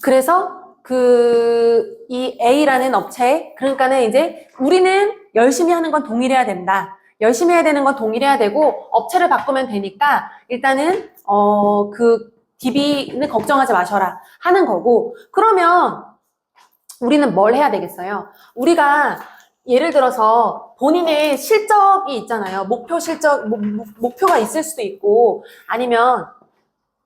그래서 이 A라는 업체, 그러니까는 이제 우리는 열심히 하는 건 동일해야 된다. 열심히 해야 되는 건 동일해야 되고, 업체를 바꾸면 되니까, 일단은, DB는 걱정하지 마셔라. 하는 거고, 그러면 우리는 뭘 해야 되겠어요? 우리가 예를 들어서 본인의 실적이 있잖아요. 목표가 있을 수도 있고, 아니면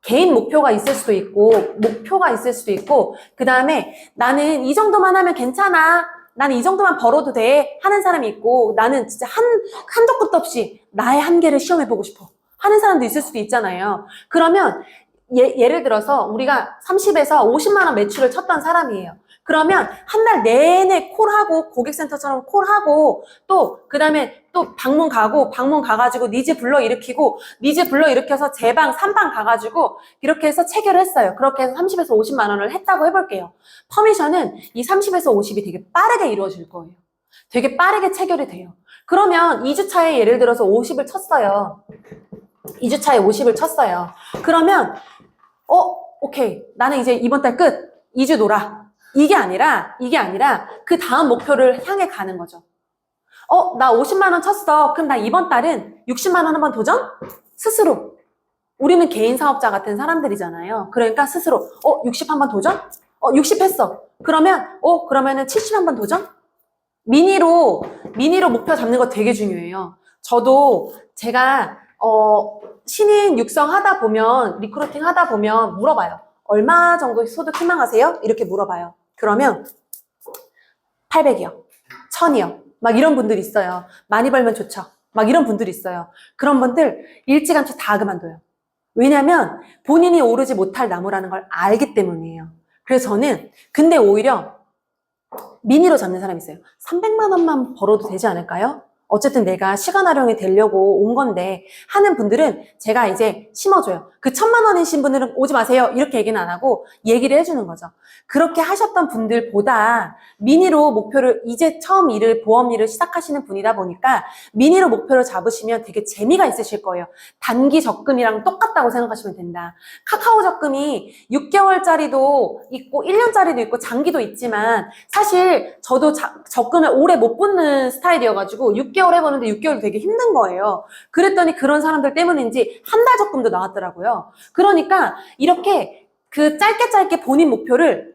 개인 목표가 있을 수도 있고, 목표가 있을 수도 있고, 그 다음에 나는 이 정도만 하면 괜찮아. 나는 이 정도만 벌어도 돼. 하는 사람이 있고, 나는 진짜 한도 끝도 없이 나의 한계를 시험해보고 싶어. 하는 사람도 있을 수도 있잖아요. 그러면 예를 들어서 우리가 30에서 50만 원 매출을 쳤던 사람이에요. 그러면 한 달 내내 콜하고 고객센터처럼 콜하고 또 그다음에 또 방문 가가지고 니즈 불러일으키고 니즈 불러일으켜서 제방 3방 가가지고 이렇게 해서 체결을 했어요. 그렇게 해서 30에서 50만 원을 했다고 해볼게요. 퍼미션은 이 30에서 50이 되게 빠르게 이루어질 거예요. 되게 빠르게 체결이 돼요. 그러면 2주차에 예를 들어서 50을 쳤어요. 2주차에 50을 쳤어요. 그러면 오케이. 나는 이제 이번 달 끝. 2주 놀아. 이게 아니라 그 다음 목표를 향해 가는 거죠. 나 50만 원 쳤어. 그럼 나 이번 달은 60만 원 한번 도전? 스스로. 우리는 개인 사업자 같은 사람들이잖아요. 그러니까 스스로 60 한번 도전? 60 했어. 그러면은 70 한번 도전? 미니로 목표 잡는 거 되게 중요해요. 저도 제가 신인 육성하다 보면, 리크루팅 하다 보면 물어봐요. 얼마 정도 소득 희망하세요? 이렇게 물어봐요. 그러면 800이요. 1000이요. 막 이런 분들이 있어요. 많이 벌면 좋죠. 막 이런 분들이 있어요. 그런 분들 일찌감치 다 그만둬요. 왜냐면 본인이 오르지 못할 나무라는 걸 알기 때문이에요. 그래서 저는 근데 오히려 미니로 잡는 사람이 있어요. 300만 원만 벌어도 되지 않을까요? 어쨌든 내가 시간 활용이 되려고 온 건데 하는 분들은 제가 이제 심어줘요. 그 1000만 원이신 분들은 오지 마세요. 이렇게 얘기는 안 하고 얘기를 해주는 거죠. 그렇게 하셨던 분들보다 미니로 목표를 이제 처음 보험 일을 시작하시는 분이다 보니까 미니로 목표를 잡으시면 되게 재미가 있으실 거예요. 단기 적금이랑 똑같다고 생각하시면 된다. 카카오 적금이 6개월짜리도 있고 1년짜리도 있고 장기도 있지만 사실 저도 적금을 오래 못 붙는 스타일이어가지고 6개월 해보는데 6개월 되게 힘든 거예요. 그랬더니 그런 사람들 때문인지 한 달 적금도 나왔더라고요. 그러니까 이렇게 그 짧게 본인 목표를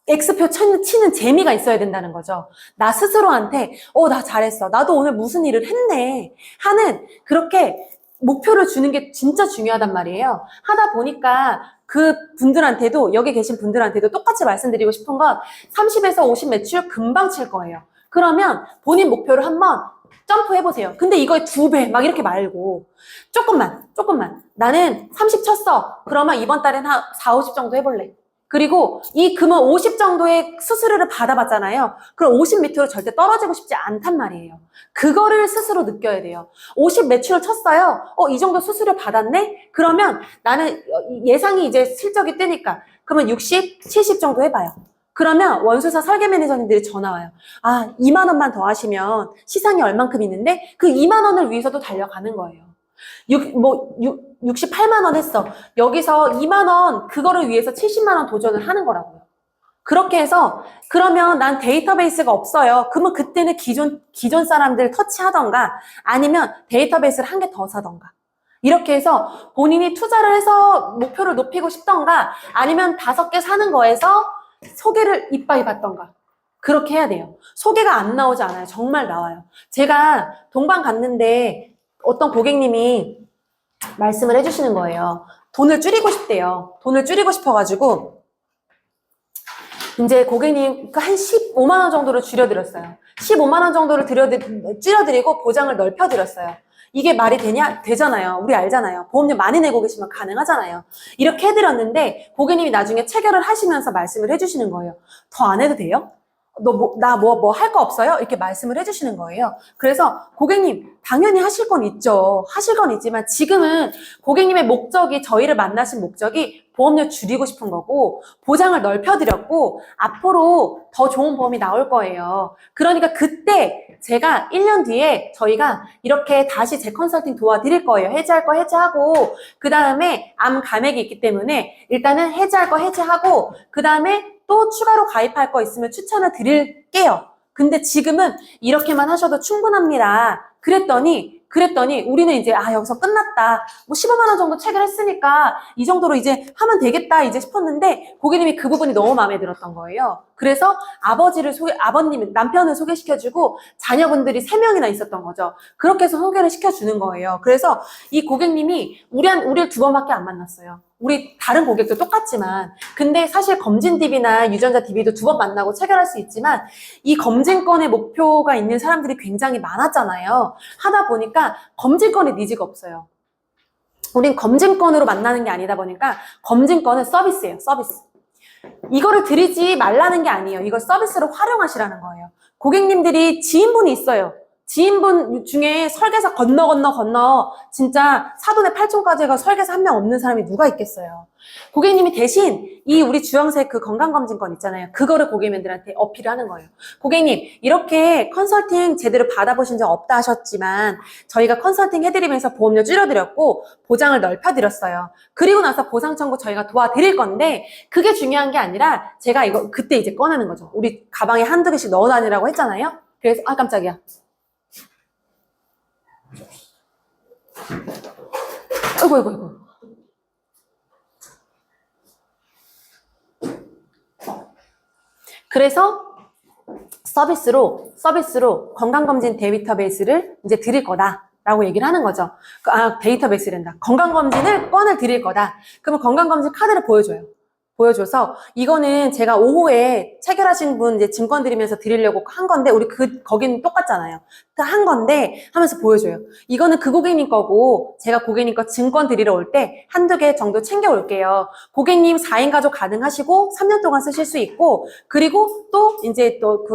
X표 치는 재미가 있어야 된다는 거죠. 나 스스로한테 나 잘했어. 나도 오늘 무슨 일을 했네 하는 그렇게 목표를 주는 게 진짜 중요하단 말이에요. 하다 보니까 그 분들한테도 여기 계신 분들한테도 똑같이 말씀드리고 싶은 건 30에서 50 매출 금방 칠 거예요. 그러면 본인 목표를 한번 점프해보세요. 근데 이거의 2배 막 이렇게 말고 조금만 나는 30 쳤어. 그러면 이번 달엔 한 4, 50 정도 해볼래. 그리고 그러면 50 정도의 수수료를 받아봤잖아요. 그럼 50 밑으로 절대 떨어지고 싶지 않단 말이에요. 그거를 스스로 느껴야 돼요. 50 매출을 쳤어요. 이 정도 수수료 받았네? 그러면 나는 예상이 이제 실적이 뜨니까 그러면 60, 70 정도 해봐요. 그러면 원수사 설계 매니저님들이 전화 와요. 2만 원만 더 하시면 시상이 얼만큼 있는데 그 2만 원을 위해서도 달려가는 거예요. 68만 원 했어. 여기서 2만 원 그거를 위해서 70만 원 도전을 하는 거라고요. 그렇게 해서 그러면 난 데이터베이스가 없어요. 그러면 그때는 기존 사람들 터치하던가 아니면 데이터베이스를 한 개 더 사던가. 이렇게 해서 본인이 투자를 해서 목표를 높이고 싶던가 아니면 5개 사는 거에서 소개를 이빠이 받던가. 그렇게 해야 돼요. 소개가 안 나오지 않아요. 정말 나와요. 제가 동방 갔는데 어떤 고객님이 말씀을 해주시는 거예요. 돈을 줄이고 싶대요. 돈을 줄이고 싶어가지고 이제 고객님 한 15만 원 정도를 줄여드렸어요. 15만 원 정도를 줄여드리고 보장을 넓혀드렸어요. 이게 말이 되냐? 되잖아요. 우리 알잖아요. 보험료 많이 내고 계시면 가능하잖아요. 이렇게 해드렸는데 고객님이 나중에 체결을 하시면서 말씀을 해주시는 거예요. 더 안 해도 돼요? 나 할 거 없어요? 이렇게 말씀을 해주시는 거예요. 그래서 고객님 당연히 하실 건 있죠. 하실 건 있지만 지금은 고객님의 목적이 저희를 만나신 목적이 보험료 줄이고 싶은 거고 보장을 넓혀드렸고 앞으로 더 좋은 보험이 나올 거예요. 그러니까 그때 제가 1년 뒤에 저희가 이렇게 다시 재컨설팅 도와드릴 거예요. 해지할 거 해지하고 그 다음에 암 감액이 있기 때문에 일단은 해지할 거 해지하고 그 다음에 또 추가로 가입할 거 있으면 추천을 드릴게요. 근데 지금은 이렇게만 하셔도 충분합니다. 그랬더니 우리는 이제 여기서 끝났다. 뭐 15만 원 정도 체결했으니까 이 정도로 이제 하면 되겠다 이제 싶었는데 고객님이 그 부분이 너무 마음에 들었던 거예요. 그래서 아버님, 남편을 소개시켜주고 자녀분들이 3명이나 있었던 거죠. 그렇게 해서 소개를 시켜주는 거예요. 그래서 이 고객님이 우리를 2번밖에 안 만났어요. 우리 다른 고객도 똑같지만 근데 사실 검진 DB나 유전자 DB도 2번 만나고 체결할 수 있지만 이 검진권의 목표가 있는 사람들이 굉장히 많았잖아요. 하다 보니까 검진권에 니즈가 없어요. 우린 검진권으로 만나는 게 아니다 보니까 검진권은 서비스예요. 서비스. 이거를 드리지 말라는 게 아니에요. 이걸 서비스로 활용하시라는 거예요. 고객님들이 지인분이 있어요. 지인분 중에 설계사 건너 진짜 사돈의 8촌까지 가 설계사 한 명 없는 사람이 누가 있겠어요. 고객님이 대신 이 우리 주황색 그 건강검진권 있잖아요. 그거를 고객님들한테 어필을 하는 거예요. 고객님 이렇게 컨설팅 제대로 받아보신 적 없다 하셨지만 저희가 컨설팅 해드리면서 보험료 줄여드렸고 보장을 넓혀드렸어요. 그리고 나서 보상 청구 저희가 도와드릴 건데 그게 중요한 게 아니라 제가 이거 그때 이제 꺼내는 거죠. 우리 가방에 한두 개씩 넣어 다니라고 했잖아요. 그래서 깜짝이야. 아이고. 그래서 서비스로 건강검진 데이터베이스를 이제 드릴 거다라고 얘기를 하는 거죠. 데이터베이스란다. 건강검진을 건을 드릴 거다. 그러면 건강검진 카드를 보여줘서 이거는 제가 오후에 체결하신 분 이제 증권 드리면서 드리려고 한 건데 우리 거기는 똑같잖아요. 한 건데 하면서 보여줘요. 이거는 그 고객님 거고 제가 고객님 거 증권 드리러 올 때 한두 개 정도 챙겨 올게요. 고객님 4인 가족 가능하시고 3년 동안 쓰실 수 있고 그리고 또 이제 또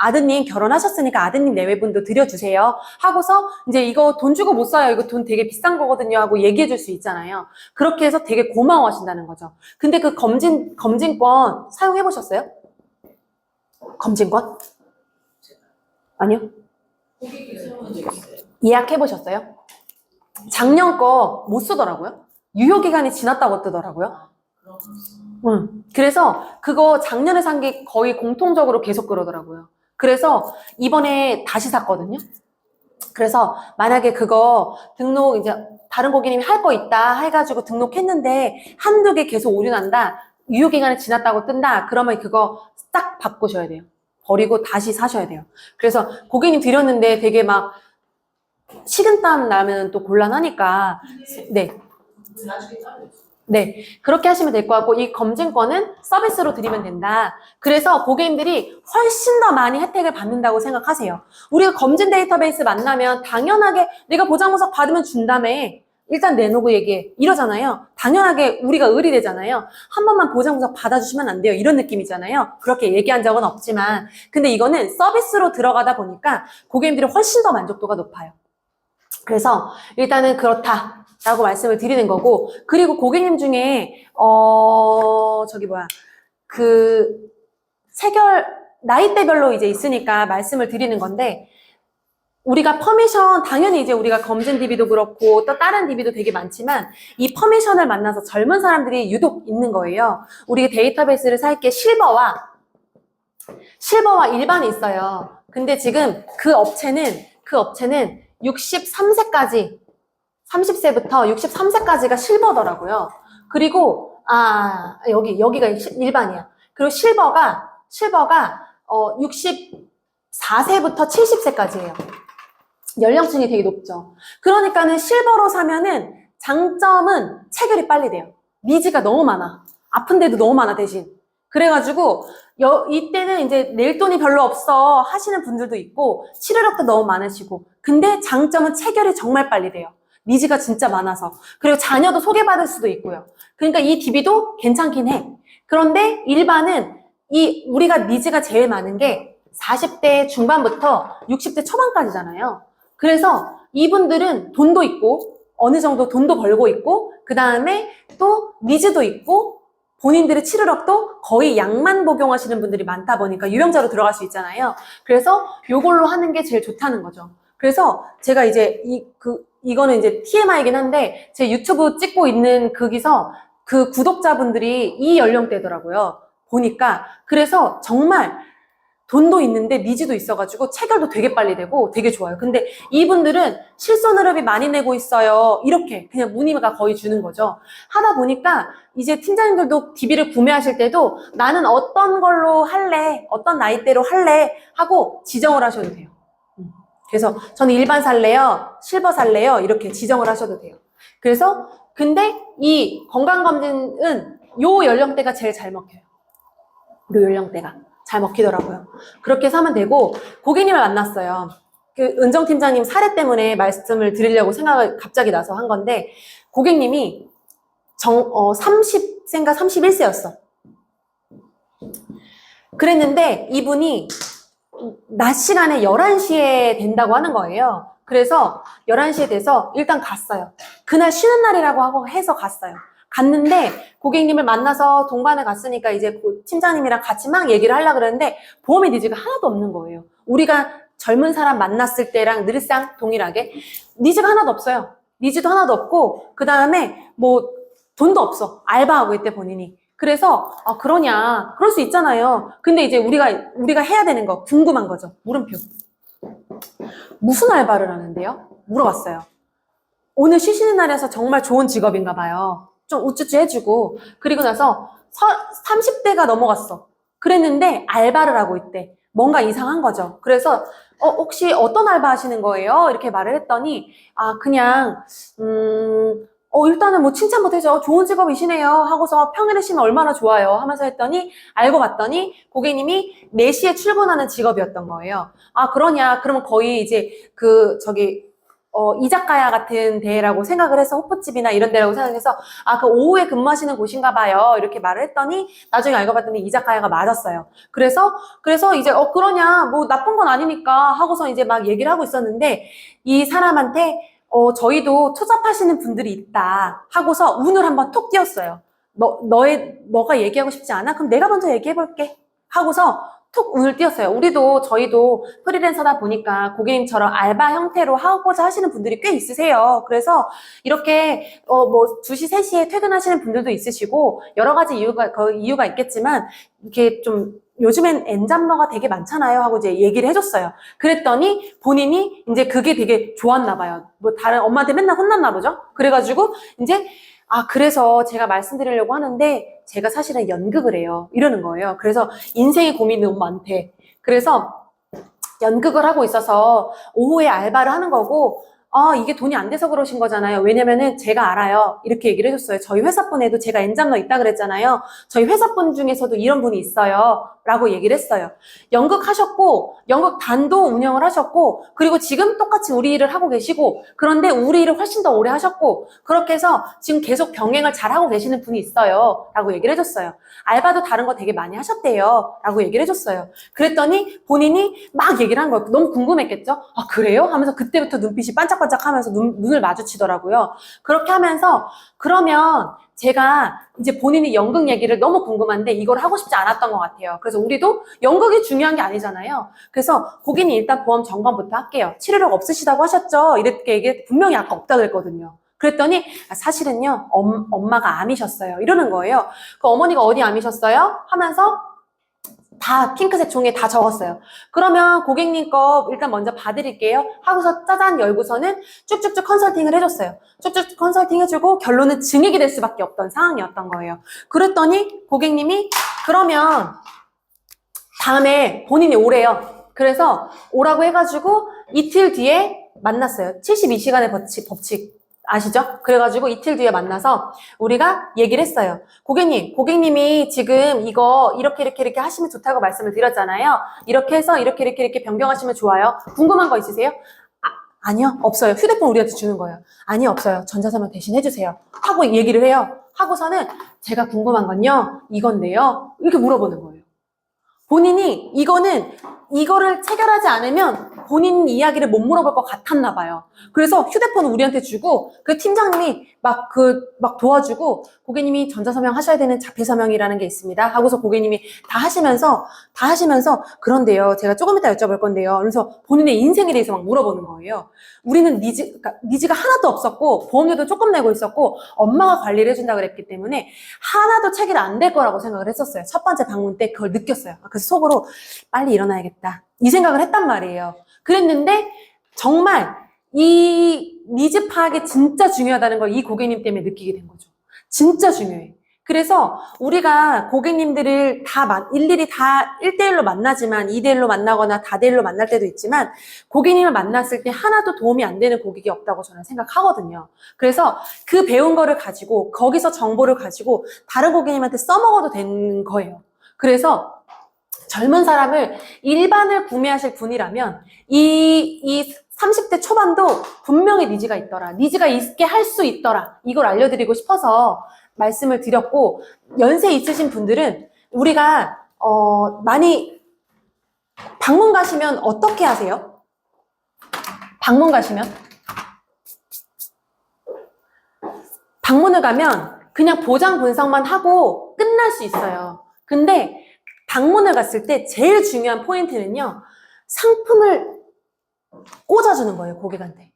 아드님 결혼하셨으니까 아드님 내외분도 드려주세요. 하고서 이제 이거 돈 주고 못 사요. 이거 돈 되게 비싼 거거든요. 하고 얘기해 줄 수 있잖아요. 그렇게 해서 되게 고마워하신다는 거죠. 근데 그 검진권 사용해 보셨어요? 검진권? 아니요. 예약해 보셨어요? 작년 거 못 쓰더라고요. 유효기간이 지났다고 뜨더라고요. 그래서 그거 작년에 산 게 거의 공통적으로 계속 그러더라고요. 그래서 이번에 다시 샀거든요. 그래서 만약에 그거 등록 이제 다른 고객님이 할 거 있다 해가지고 등록했는데 한두 개 계속 오류 난다. 유효기간이 지났다고 뜬다. 그러면 그거 딱 바꾸셔야 돼요. 버리고 다시 사셔야 돼요. 그래서 고객님 드렸는데 되게 막 식은땀 나면 또 곤란하니까 네, 그렇게 하시면 될 것 같고 이 검진권은 서비스로 드리면 된다. 그래서 고객님들이 훨씬 더 많이 혜택을 받는다고 생각하세요. 우리가 검진 데이터베이스 만나면 당연하게 내가 보장보석 받으면 준다며 일단 내놓고 얘기해 이러잖아요. 당연하게 우리가 의리되잖아요. 한 번만 보장보석 받아주시면 안 돼요. 이런 느낌이잖아요. 그렇게 얘기한 적은 없지만 근데 이거는 서비스로 들어가다 보니까 고객님들이 훨씬 더 만족도가 높아요. 그래서 일단은 그렇다 라고 말씀을 드리는 거고 그리고 고객님 중에 체결 나이대별로 이제 있으니까 말씀을 드리는 건데 우리가 퍼미션 당연히 이제 우리가 검진 DB도 그렇고 또 다른 DB도 되게 많지만 이 퍼미션을 만나서 젊은 사람들이 유독 있는 거예요. 우리 데이터베이스를 살게 실버와 일반이 있어요. 근데 지금 그 업체는 63세까지 30세부터 63세까지가 실버더라고요. 그리고 여기가 일반이야. 그리고 실버가 64세부터 70세까지예요. 연령층이 되게 높죠. 그러니까는 실버로 사면은 장점은 체결이 빨리 돼요. 니즈가 너무 많아. 아픈데도 너무 많아 대신. 그래가지고 이때는 이제 낼 돈이 별로 없어 하시는 분들도 있고 치료력도 너무 많으시고 근데 장점은 체결이 정말 빨리 돼요. 니즈가 진짜 많아서. 그리고 자녀도 소개받을 수도 있고요. 그러니까 이 DB도 괜찮긴 해. 그런데 일반은 우리가 니즈가 제일 많은 게 40대 중반부터 60대 초반까지잖아요. 그래서 이분들은 돈도 있고 어느 정도 돈도 벌고 있고 그 다음에 또 니즈도 있고 본인들의 치료력도 거의 약만 복용하시는 분들이 많다 보니까 유병자로 들어갈 수 있잖아요. 그래서 요걸로 하는 게 제일 좋다는 거죠. 그래서 제가 이제 이거는 이제 TMI이긴 한데 제 유튜브 찍고 있는 거기서 그 구독자분들이 이 연령대더라고요. 보니까. 그래서 정말 돈도 있는데 니즈도 있어가지고 체결도 되게 빨리 되고 되게 좋아요. 근데 이분들은 실손의료비 많이 내고 있어요. 이렇게 그냥 문의가 거의 주는 거죠. 하다 보니까 이제 팀장님들도 DB를 구매하실 때도 나는 어떤 걸로 할래, 어떤 나이대로 할래 하고 지정을 하셔도 돼요. 그래서 저는 일반 살래요, 실버 살래요 이렇게 지정을 하셔도 돼요. 그래서 근데 이 건강검진은 요 연령대가 제일 잘 먹혀요. 요 연령대가 잘 먹히더라고요. 그렇게 해서 하면 되고, 고객님을 만났어요. 그 은정팀장님 사례 때문에 말씀을 드리려고 생각을 갑자기 나서 한 건데, 고객님이 30세인가 31세였어. 그랬는데 이분이 낮 시간에 11시에 된다고 하는 거예요. 그래서 11시에 돼서 일단 갔어요. 그날 쉬는 날이라고 하고 해서 갔어요. 갔는데 고객님을 만나서 동반을 갔으니까 이제 팀장님이랑 같이 막 얘기를 하려고 그랬는데 보험의 니즈가 하나도 없는 거예요. 우리가 젊은 사람 만났을 때랑 늘상 동일하게 니즈가 하나도 없어요. 니즈도 하나도 없고 그 다음에 뭐 돈도 없어. 알바하고 있대 본인이. 그래서 그러냐 그럴 수 있잖아요. 근데 이제 우리가 해야 되는 거 궁금한 거죠. 물음표. 무슨 알바를 하는데요? 물어봤어요. 오늘 쉬시는 날에서 정말 좋은 직업인가 봐요. 좀 우쭈쭈 해주고 그리고 나서 30대가 넘어갔어. 그랬는데 알바를 하고 있대. 뭔가 이상한 거죠. 그래서 혹시 어떤 알바 하시는 거예요? 이렇게 말을 했더니 그냥 일단은 뭐 칭찬부터 해줘. 좋은 직업이시네요. 하고서 평일에 쉬면 얼마나 좋아요. 하면서 했더니 알고 봤더니 고객님이 4시에 출근하는 직업이었던 거예요. 그러냐. 그러면 거의 이제 이자카야 같은 데라고 생각을 해서 호프집이나 이런 데라고 생각해서 그 오후에 근무하시는 곳인가 봐요. 이렇게 말을 했더니 나중에 알고 봤더니 이자카야가 맞았어요. 그래서 이제 그러냐. 뭐 나쁜 건 아니니까 하고서 이제 막 얘기를 하고 있었는데 이 사람한테 저희도 투잡하시는 분들이 있다 하고서 운을 한번 톡 띄웠어요. 너가 얘기하고 싶지 않아? 그럼 내가 먼저 얘기해볼게 하고서 톡 운을 띄웠어요. 저희도 프리랜서다 보니까 고객님처럼 알바 형태로 하고자 하시는 분들이 꽤 있으세요. 그래서 이렇게 뭐 2시, 3시에 퇴근하시는 분들도 있으시고 여러 가지 이유가 있겠지만 이렇게 좀 요즘엔 엔잡러가 되게 많잖아요 하고 이제 얘기를 해줬어요. 그랬더니 본인이 이제 그게 되게 좋았나 봐요. 뭐 다른 엄마한테 맨날 혼났나 보죠. 그래가지고 이제 그래서 제가 말씀드리려고 하는데 제가 사실은 연극을 해요. 이러는 거예요. 그래서 인생의 고민이 너무 많대. 그래서 연극을 하고 있어서 오후에 알바를 하는 거고 이게 돈이 안 돼서 그러신 거잖아요. 왜냐면은 제가 알아요. 이렇게 얘기를 해줬어요. 저희 회사분에도 제가 엔잡러 있다 그랬잖아요. 저희 회사분 중에서도 이런 분이 있어요. 라고 얘기를 했어요. 연극 하셨고 연극 단도 운영을 하셨고 그리고 지금 똑같이 우리 일을 하고 계시고 그런데 우리 일을 훨씬 더 오래 하셨고 그렇게 해서 지금 계속 병행을 잘하고 계시는 분이 있어요. 라고 얘기를 해줬어요. 알바도 다른 거 되게 많이 하셨대요. 라고 얘기를 해줬어요. 그랬더니 본인이 막 얘기를 한 거예요. 너무 궁금했겠죠? 그래요? 하면서 그때부터 눈빛이 반짝반짝 하면서 눈을 마주치더라고요. 그렇게 하면서 그러면 제가 이제 본인이 연극 얘기를 너무 궁금한데 이걸 하고 싶지 않았던 것 같아요. 그래서 우리도 연극이 중요한 게 아니잖아요. 그래서 고객님 일단 보험 점검부터 할게요. 치료력 없으시다고 하셨죠? 이렇게 얘기 분명히 아까 없다 그랬거든요. 그랬더니 사실은요 엄마가 암이셨어요. 이러는 거예요. 그 어머니가 어디 암이셨어요? 하면서 다 핑크색 종이에 다 적었어요. 그러면 고객님 거 일단 먼저 봐드릴게요. 하고서 짜잔 열고서는 쭉쭉쭉 컨설팅을 해줬어요. 쭉쭉 컨설팅 해주고 결론은 증액이 될 수밖에 없던 상황이었던 거예요. 그랬더니 고객님이 그러면 다음에 본인이 오래요. 그래서 오라고 해가지고 이틀 뒤에 만났어요. 72시간의 법칙 아시죠? 그래가지고 이틀 뒤에 만나서 우리가 얘기를 했어요. 고객님이 지금 이거 이렇게 하시면 좋다고 말씀을 드렸잖아요. 이렇게 해서 이렇게 변경하시면 좋아요. 궁금한 거 있으세요? 아니요, 없어요. 휴대폰 우리한테 주는 거예요. 아니요, 없어요. 전자서면 대신 해주세요. 하고 얘기를 해요. 하고서는 제가 궁금한 건요, 이건데요. 이렇게 물어보는 거예요. 본인이 이거는 이거를 체결하지 않으면 본인 이야기를 못 물어볼 것 같았나 봐요. 그래서 휴대폰을 우리한테 주고 그 팀장님이 막 도와주고 고객님이 전자서명 하셔야 되는 자폐서명이라는 게 있습니다. 하고서 고객님이 다 하시면서 그런데요. 제가 조금 이따 여쭤볼 건데요. 그래서 본인의 인생에 대해서 막 물어보는 거예요. 우리는 니즈가 하나도 없었고 보험료도 조금 내고 있었고 엄마가 관리를 해준다 그랬기 때문에 하나도 체결 안 될 거라고 생각을 했었어요. 첫 번째 방문 때 그걸 느꼈어요. 그래서 속으로 빨리 일어나야겠다. 이 생각을 했단 말이에요. 그랬는데 정말 이 니즈 파악이 진짜 중요하다는 걸 이 고객님 때문에 느끼게 된 거죠. 진짜 중요해. 그래서 우리가 고객님들을 일일이 다 1대1로 만나지만 2대1로 만나거나 다대1로 만날 때도 있지만 고객님을 만났을 때 하나도 도움이 안 되는 고객이 없다고 저는 생각하거든요. 그래서 그 배운 거를 가지고 거기서 정보를 가지고 다른 고객님한테 써먹어도 되는 거예요. 그래서 젊은 사람을 일반을 구매하실 분이라면 이 30대 초반도 분명히 니즈가 있더라. 니즈가 있게 할 수 있더라. 이걸 알려드리고 싶어서 말씀을 드렸고, 연세 있으신 분들은 우리가 많이 방문 가시면 어떻게 하세요? 방문을 가면 그냥 보장 분석만 하고 끝날 수 있어요. 근데 방문을 갔을 때 제일 중요한 포인트는요, 상품을 꽂아주는 거예요, 고객한테.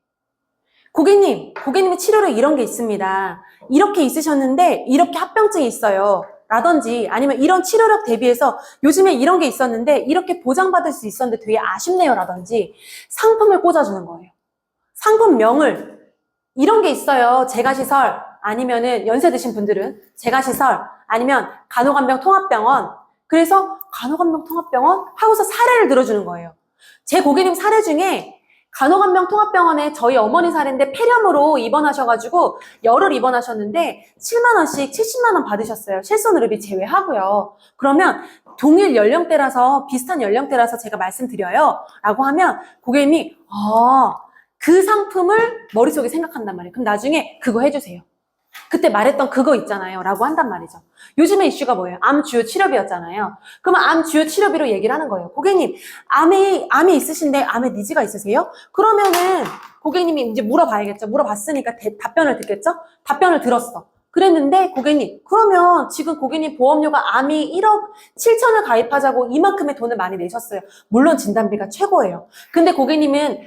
고객님의 치료로 이런 게 있습니다. 이렇게 있으셨는데 이렇게 합병증이 있어요. 라든지 아니면 이런 치료력 대비해서 요즘에 이런 게 있었는데 이렇게 보장받을 수 있었는데 되게 아쉽네요. 라든지 상품을 꽂아주는 거예요. 상품명을 이런 게 있어요. 재가시설 아니면은 연세 드신 분들은 재가시설 아니면 간호간병 통합병원. 그래서 간호간병 통합병원 하고서 사례를 들어주는 거예요. 제 고객님 사례 중에 간호간병 통합병원에 저희 어머니 사례인데 폐렴으로 입원하셔가지고 열흘 입원하셨는데 7만 원씩 70만 원 받으셨어요. 실손의료비 제외하고요. 그러면 동일 연령대라서 비슷한 연령대라서 제가 말씀드려요. 라고 하면 고객님이 그 상품을 머릿속에 생각한단 말이에요. 그럼 나중에 그거 해주세요. 그때 말했던 그거 있잖아요. 라고 한단 말이죠. 요즘에 이슈가 뭐예요? 암 주요 치료비였잖아요. 그러면 암 주요 치료비로 얘기를 하는 거예요. 고객님, 암이 있으신데 암에 니즈가 있으세요? 그러면은 고객님이 이제 물어봐야겠죠. 물어봤으니까 답변을 듣겠죠? 답변을 들었어. 그랬는데 고객님, 그러면 지금 고객님 보험료가 암이 1억 7천을 가입하자고 이만큼의 돈을 많이 내셨어요. 물론 진단비가 최고예요. 근데 고객님은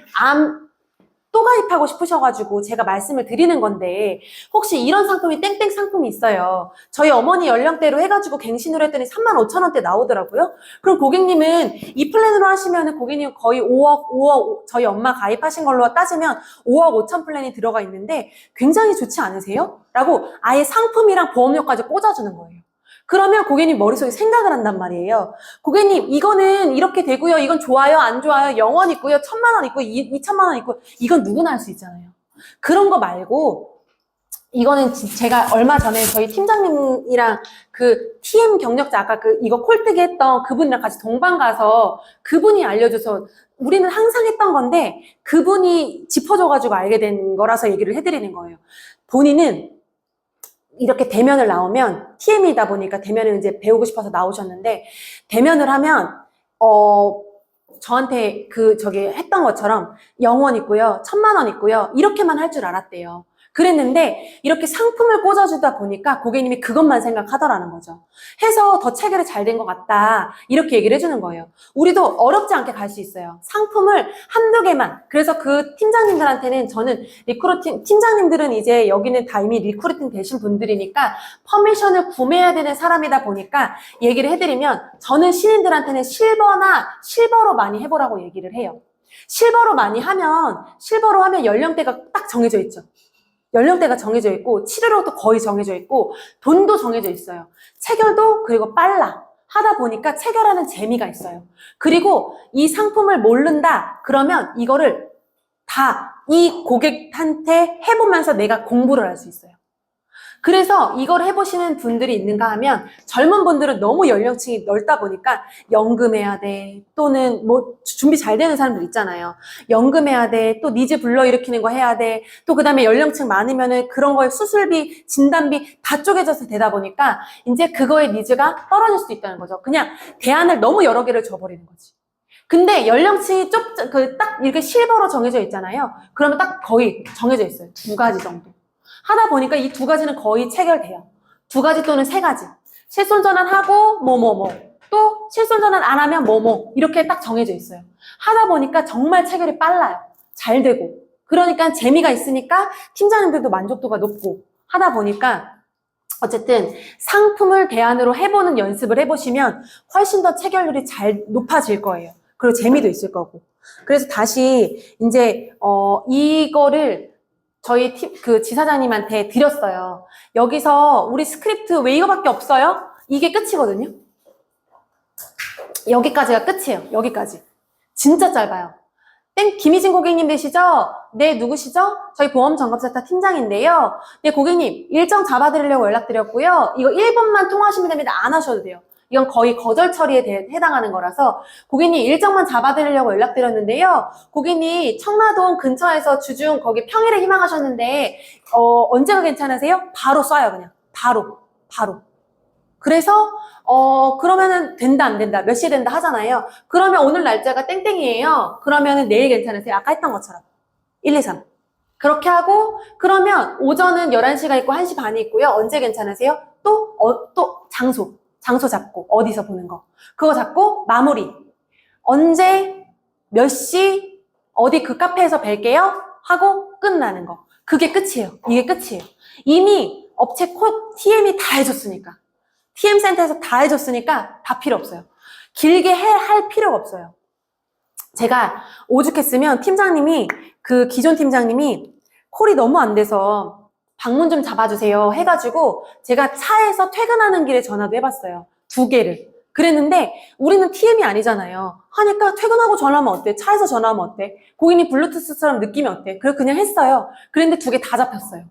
또 가입하고 싶으셔가지고 제가 말씀을 드리는 건데 혹시 이런 상품이 땡땡 상품이 있어요. 저희 어머니 연령대로 해가지고 갱신으로 했더니 35,000원대 나오더라고요. 그럼 고객님은 이 플랜으로 하시면 고객님 거의 5억 저희 엄마 가입하신 걸로 따지면 5억 5천 플랜이 들어가 있는데 굉장히 좋지 않으세요? 라고 아예 상품이랑 보험료까지 꽂아주는 거예요. 그러면 고객님 머릿속에 생각을 한단 말이에요. 고객님 이거는 이렇게 되고요. 이건 좋아요 안 좋아요. 0원 있고요. 1,000만 원 있고 2천만 원 있고 이건 누구나 할 수 있잖아요. 그런 거 말고 이거는 제가 얼마 전에 저희 팀장님이랑 그 TM 경력자 아까 이거 콜뜨기 했던 그분이랑 같이 동반 가서 그분이 알려줘서 우리는 항상 했던 건데 그분이 짚어줘가지고 알게 된 거라서 얘기를 해드리는 거예요. 본인은 이렇게 대면을 나오면 TM이다 보니까 대면을 이제 배우고 싶어서 나오셨는데 대면을 하면 저한테 했던 것처럼 0원 있고요, 1,000만 원 있고요 이렇게만 할 줄 알았대요. 그랬는데 이렇게 상품을 꽂아주다 보니까 고객님이 그것만 생각하더라는 거죠. 해서 더 체결이 잘 된 것 같다 이렇게 얘기를 해주는 거예요. 우리도 어렵지 않게 갈 수 있어요. 상품을 한두 개만. 그래서 그 팀장님들한테는 저는 팀장님들은 이제 여기는 다 이미 리크루팅 되신 분들이니까 퍼미션을 구매해야 되는 사람이다 보니까 얘기를 해드리면 저는 신인들한테는 실버로 많이 해보라고 얘기를 해요. 실버로 하면 연령대가 딱 정해져 있죠. 연령대가 정해져 있고 치료료도 거의 정해져 있고 돈도 정해져 있어요. 체결도 그리고 빨라. 하다 보니까 체결하는 재미가 있어요. 그리고 이 상품을 모른다 그러면 이거를 다 이 고객한테 해보면서 내가 공부를 할 수 있어요. 그래서 이걸 해보시는 분들이 있는가 하면 젊은 분들은 너무 연령층이 넓다 보니까 연금해야 돼. 또는 뭐 준비 잘 되는 사람들 있잖아요. 연금해야 돼. 또 니즈 불러일으키는 거 해야 돼. 또 그 다음에 연령층 많으면은 그런 거에 수술비, 진단비 다 쪼개져서 되다 보니까 이제 그거의 니즈가 떨어질 수도 있다는 거죠. 그냥 대안을 너무 여러 개를 줘버리는 거지. 근데 연령층이 딱 이렇게 실버로 정해져 있잖아요. 그러면 딱 거의 정해져 있어요. 2가지 정도. 하다 보니까 이 2가지는 거의 체결돼요. 2가지 또는 3가지. 실손전환하고 또 실손전환 안 하면 이렇게 딱 정해져 있어요. 하다 보니까 정말 체결이 빨라요. 잘 되고. 그러니까 재미가 있으니까 팀장님들도 만족도가 높고 하다 보니까 어쨌든 상품을 대안으로 해보는 연습을 해보시면 훨씬 더 체결률이 잘 높아질 거예요. 그리고 재미도 있을 거고. 그래서 다시 이제 이거를 저희 그 지사장님한테 드렸어요. 여기서 우리 스크립트 왜 이거밖에 없어요? 이게 끝이거든요. 여기까지가 끝이에요. 여기까지. 진짜 짧아요. 김희진 고객님 되시죠? 네, 누구시죠? 저희 보험점검센터 팀장인데요. 네, 고객님, 일정 잡아드리려고 연락드렸고요. 이거 1번만 통화하시면 됩니다. 안 하셔도 돼요. 이건 거의 거절 처리에 해당하는 거라서 고객님 일정만 잡아드리려고 연락드렸는데요. 고객님 청라동 근처에서 주중 거기 평일에 희망하셨는데 언제가 괜찮으세요? 바로 쏴요. 그냥 바로. 그래서 그러면은 된다 안 된다 몇 시에 된다 하잖아요. 그러면 오늘 날짜가 땡땡이에요. 그러면은 내일 괜찮으세요? 아까 했던 것처럼 1, 2, 3 그렇게 하고 그러면 오전은 11시가 있고 1시 반이 있고요. 언제 괜찮으세요? 또 장소 잡고 어디서 보는 거 그거 잡고 마무리 언제 몇 시 어디 그 카페에서 뵐게요 하고 끝나는 거 그게 끝이에요. 이게 끝이에요. 이미 업체 TM이 다 해줬으니까 TM센터에서 다 해줬으니까 다 필요 없어요. 길게 할 필요가 없어요. 제가 오죽했으면 팀장님이 그 기존 팀장님이 콜이 너무 안 돼서 방문 좀 잡아주세요 해가지고 제가 차에서 퇴근하는 길에 전화도 해봤어요. 2개를. 그랬는데 우리는 TM이 아니잖아요. 하니까 퇴근하고 전화하면 어때? 차에서 전화하면 어때? 고객님 블루투스처럼 느낌이 어때? 그래서 그냥 했어요. 그랬는데 2개 다 잡혔어요.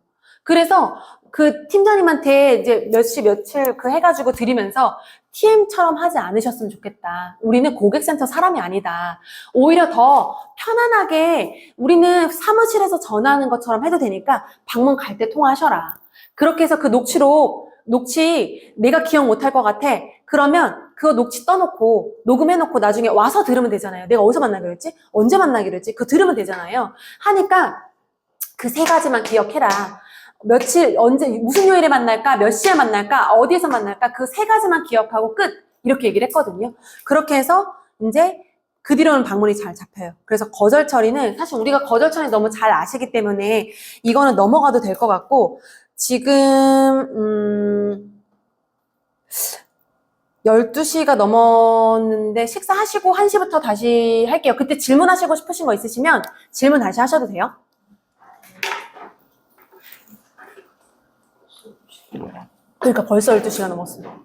그래서 그 팀장님한테 이제 몇 시 며칠 그 해가지고 드리면서 TM처럼 하지 않으셨으면 좋겠다. 우리는 고객센터 사람이 아니다. 오히려 더 편안하게 우리는 사무실에서 전화하는 것처럼 해도 되니까 방문 갈 때 통화하셔라. 그렇게 해서 그 녹취 내가 기억 못할 것 같아. 그러면 그거 녹취 떠놓고 녹음해놓고 나중에 와서 들으면 되잖아요. 내가 어디서 만나기로 했지? 언제 만나기로 했지? 그거 들으면 되잖아요. 하니까 그 3가지만 기억해라. 며칠, 언제, 무슨 요일에 만날까? 몇 시에 만날까? 어디에서 만날까? 그 3가지만 기억하고 끝! 이렇게 얘기를 했거든요. 그렇게 해서 이제 그 뒤로는 방문이 잘 잡혀요. 그래서 거절 처리는 사실 우리가 거절 처리 너무 잘 아시기 때문에 이거는 넘어가도 될 것 같고 지금 12시가 넘었는데 식사하시고 1시부터 다시 할게요. 그때 질문하시고 싶으신 거 있으시면 질문 다시 하셔도 돼요. 그러니까 벌써 12시가 넘었어요.